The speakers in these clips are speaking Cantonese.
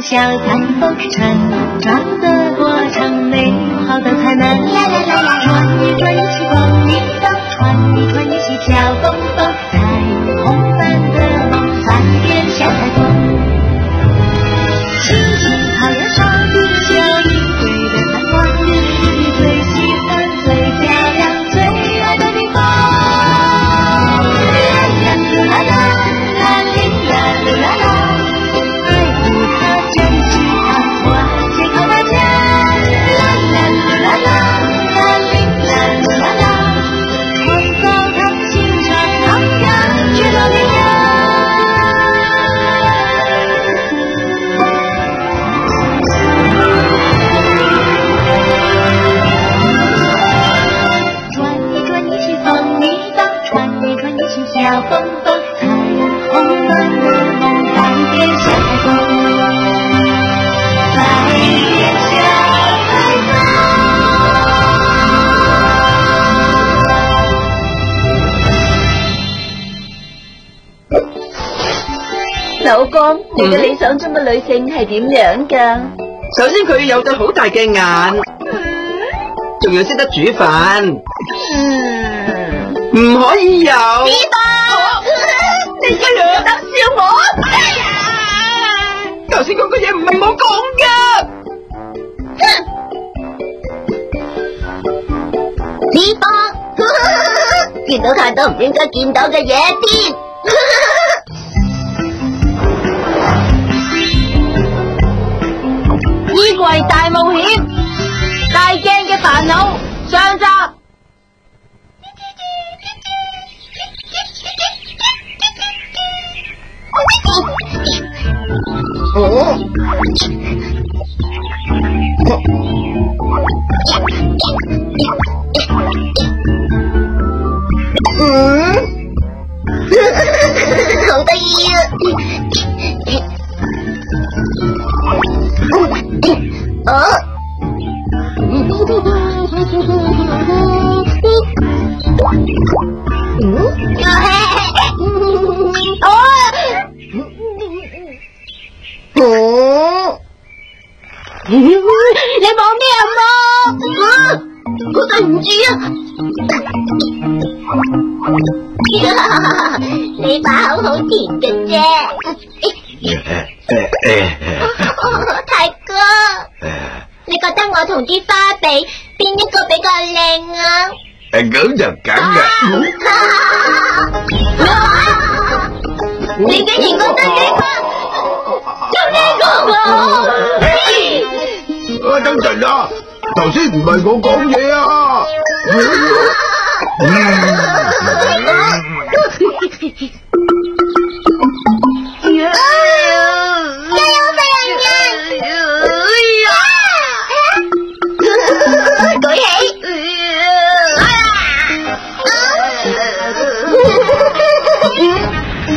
小裁缝，成长的过程，美好的才能。啦啦啦啦，转一转，一起蹦一蹦，转一转，一起跳蹦蹦，彩虹般的梦，翻遍小彩虹。青青草原上的小鹰，对着闪光的日历，最喜欢最漂亮最爱的地方。啦啦啦啦啦哩啦啦啦啦，爱护它，珍惜它，团结靠大家。啦啦啦啦啦哩啦啦啦啦，创造它，欣赏它，感觉到力量。小蹦蹦，彩虹般的梦，翻遍小彩虹，翻遍小彩虹。老公，你嘅理想中嘅女性係點樣噶？首先佢有對好大嘅眼，仲要識得煮飯，唔可以有。你真係得笑我！頭先嗰個嘢唔係我講噶。呢波見到太多唔應該見到嘅嘢添。衣櫃大冒險，大鏡嘅煩惱上集。好得意啊！你望咩啊望？我對唔住啊！你把口好甜嘅啫。大哥，你覺得我同啲花比，邊一個比較靚啊？咁就梗嘅。你竟然覺得呢個就呢個啊？等陣啊，頭先唔係我講嘢啊！舉起！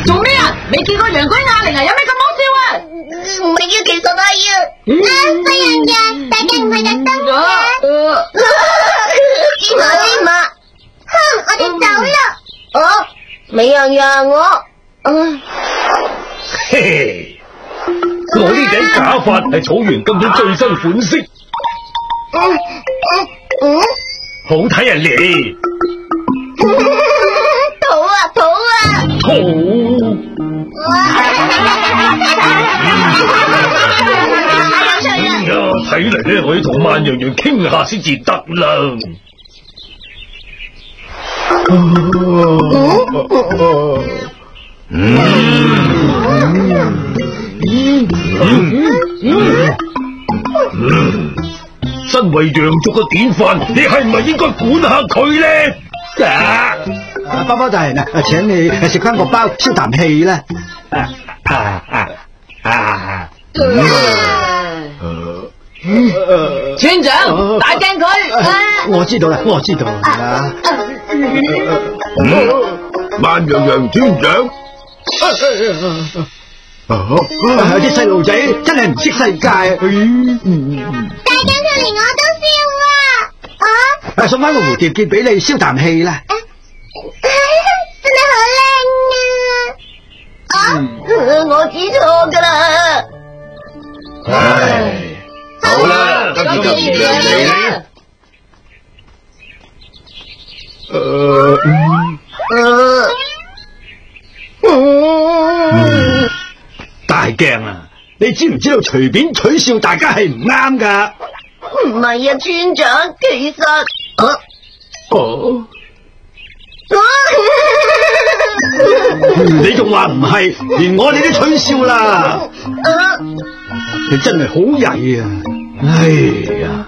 做咩啊？未見過陽光啞鈴啊？有咩咁好笑啊？唔係啊，其實係飛人嘅，大家唔係特登嘅。芝麻，我哋走啦。美人呀我。嘿嘿，我呢頂假髮係草原今年最新款式。好睇啊你！土啊！睇嚟咧，我要同萬洋洋傾下先至得啦。身為洋族嘅典範，你係唔係應該管下佢咧？包包大人啊，請你食翻個包消啖氣啦。村長，大驚佢！我知道啦。萬洋洋村長，啲細路仔真係唔識世界。大家出嚟我都笑啊！送翻個蝴蝶結俾你消啖氣啦。真係好靚啊！我知錯噶啦。唉，好啦，今次就原諒你啦。大鏡啊，你知唔知道隨便取笑大家係唔啱噶？唔係啊，村長，其實你仲話唔係，連我哋都取笑啦！你真係好曳啊！哎呀，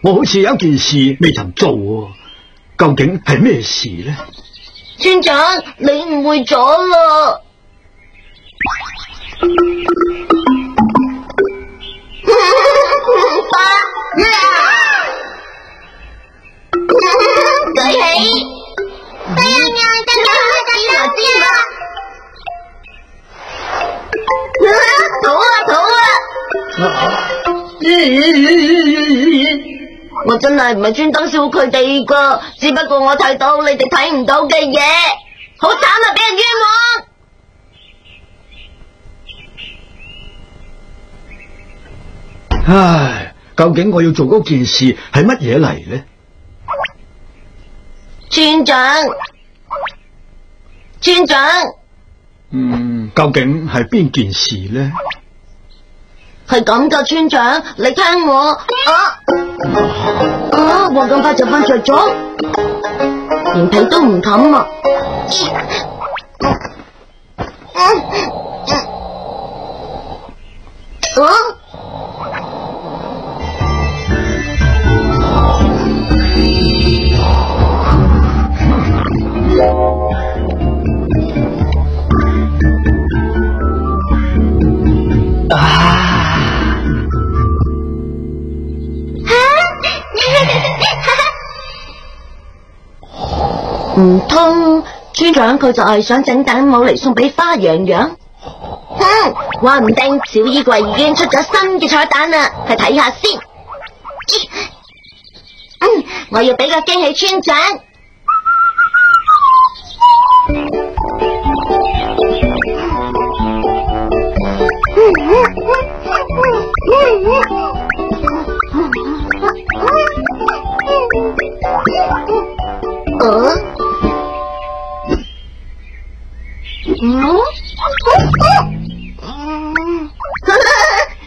我好似有件事未曾做喎，究竟係咩事呢？村長，你誤會咗啦。舉起，得我真係唔係專登笑佢哋噶，只不過我睇到你哋睇唔到嘅嘢，好慘啊！俾人冤枉。唉，究竟我要做嗰件事係乜嘢嚟呢？村長，究竟係邊件事呢？係咁噶，村長，你聽我我咁快就瞓着咗，連被都唔冚啊！唔通村長佢就係想整頂帽嚟送俾花洋洋？話唔定小衣櫃已經出咗新嘅彩蛋啦，去睇下先。我要俾個驚喜村長。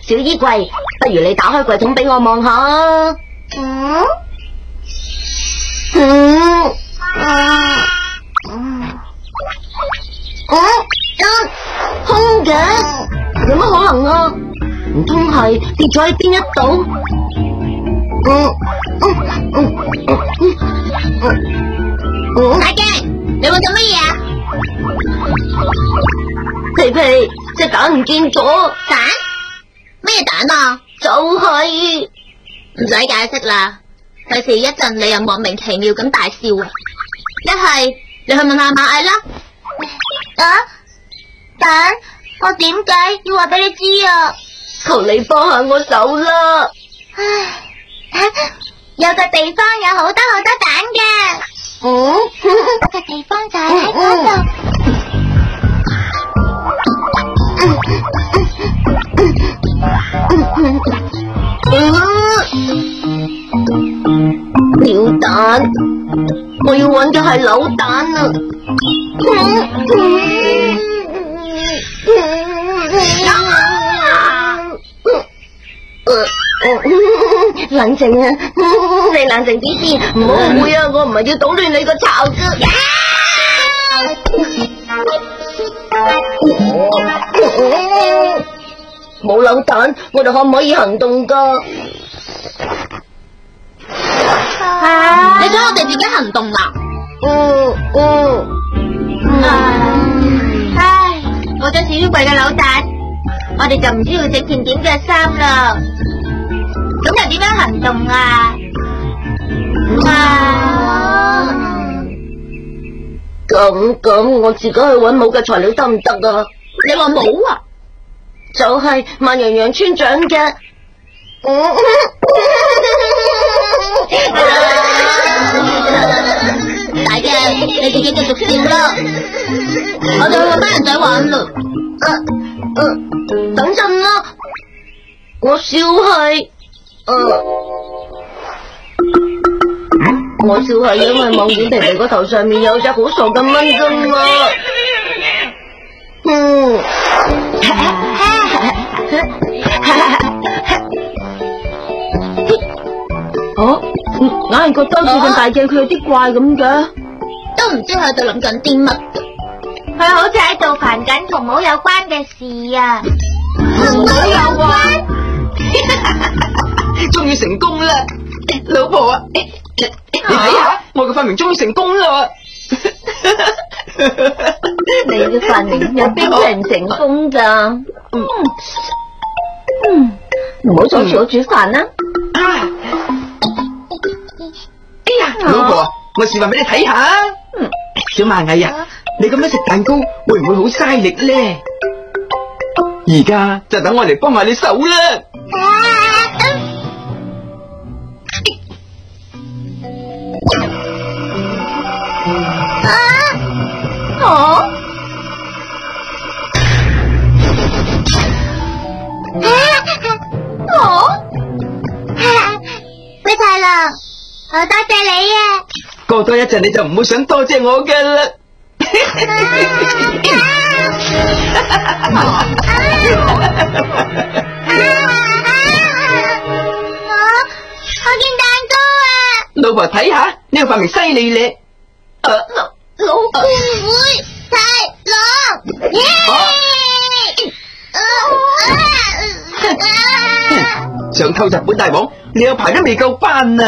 小衣櫃，不如你打開櫃桶俾我望下。空嘅，有乜可能啊？唔通係跌咗喺邊一度？大鏡，你會做乜嘢啊？皮皮，隻蛋唔見咗。蛋？咩蛋啊？就係唔使解釋啦，費事一陣你又莫名其妙咁大笑啊！一係你去問下螞蟻啦。蛋，我點解要話俾你知啊？求你幫下我手啦！有個地方有好多蛋嘅。嗰個地方就係喺嗰度。鳥蛋，我要揾嘅係扭蛋啊！冷靜啊，你冷靜啲先，唔好誤會啊！我唔係要搗亂你個巢噶。冇扭蛋，我哋可唔可以行動噶？你想我哋自己行動啦？冇咗小衣櫃嘅扭蛋，我哋就唔需要整件點嘅衫啦。咁又點樣行動啊？咁我自己去搵冇嘅材料得唔得啊？你話冇啊？就係萬洋洋村長嘅。大嘅，你自己繼續笑啦。我哋去搵班人仔玩啦。等陣啦。我笑係，我笑係因為望見皮皮個頭上面有隻好傻嘅蚊啫嘛。硬係覺得最近大鏡佢有啲怪咁嘅，都唔知喺度諗緊啲乜。佢好似喺度煩緊同帽有關嘅事啊。同帽有關？終於成功啦，老婆啊！你睇下，我嘅發明終於成功啦！你嘅發明有邊係唔成功噶？唔好阻住我煮飯啦！哎呀，老婆，我示範俾你睇下。小螞蟻啊，你咁樣食蛋糕會唔會好嘥力咧？而家就等我嚟幫下你手啦。灰太狼，好多謝你啊！過多一陣你就唔會想多謝我噶啦。我見蛋糕啊！老婆睇下呢個發明犀利咧。老公灰太狼，耶！想偷日本大王，你有排都未夠班啊！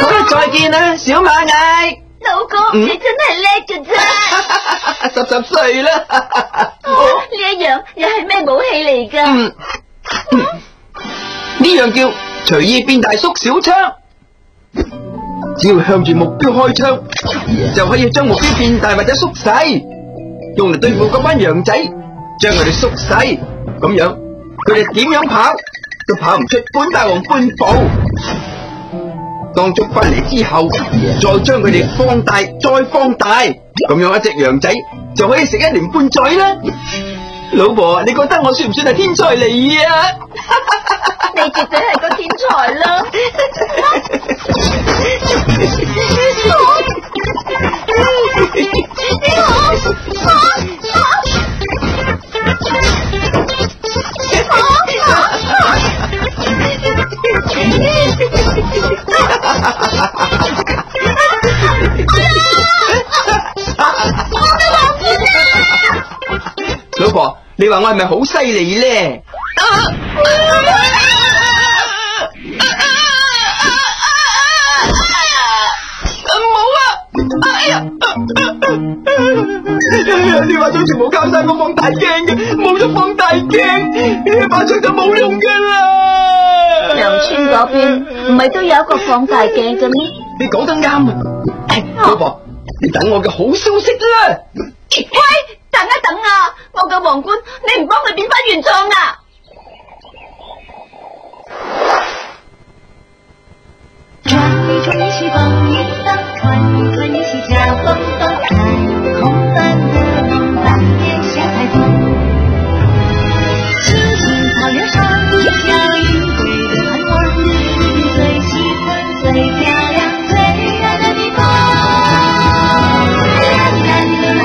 好啦，再見啦，小螞蟻。老公，你真係叻㗎啫！10歲啦。呢一樣又係咩武器嚟㗎？呢樣叫隨意變大縮小槍。只要向住目標開槍，就可以將目標變大或者縮細，用嚟對付嗰班羊仔，將佢哋縮細，咁樣佢哋點樣跑都跑唔出本大王半步。當捉翻嚟之後，再將佢哋放大再放大，咁樣一隻羊仔就可以食1年半載啦。老婆，你覺得我算唔算係天才嚟啊？你絕對係個天才啦！老婆，你話我係咪好犀利咧？你話當時冇交晒個放大鏡嘅，冇咗放大鏡，把槍就冇用噶啦。羊村嗰邊唔係都有一個放大鏡嘅咩？你講得啱啊！老婆，你等我嘅好消息啦！喂，等一等啊！我嘅皇冠，你唔幫佢變翻原狀啊！穿一穿一起蹦一蹦，穿一穿一起叫蹦蹦，彩虹般的梦伴天下彩虹。青青草原上，小鹰归的盼望，你最喜欢最漂亮最远的地方。啦啦啦啦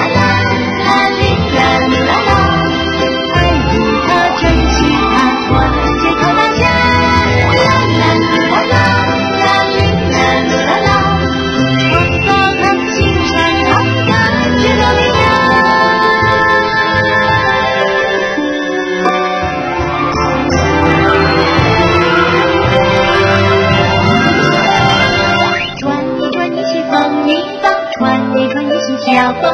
啦哩啦啦啦，爱如它珍惜它，团结靠大家。啦啦啦啦。转一转，一起蹦一蹦，穿一穿，一起叫蹦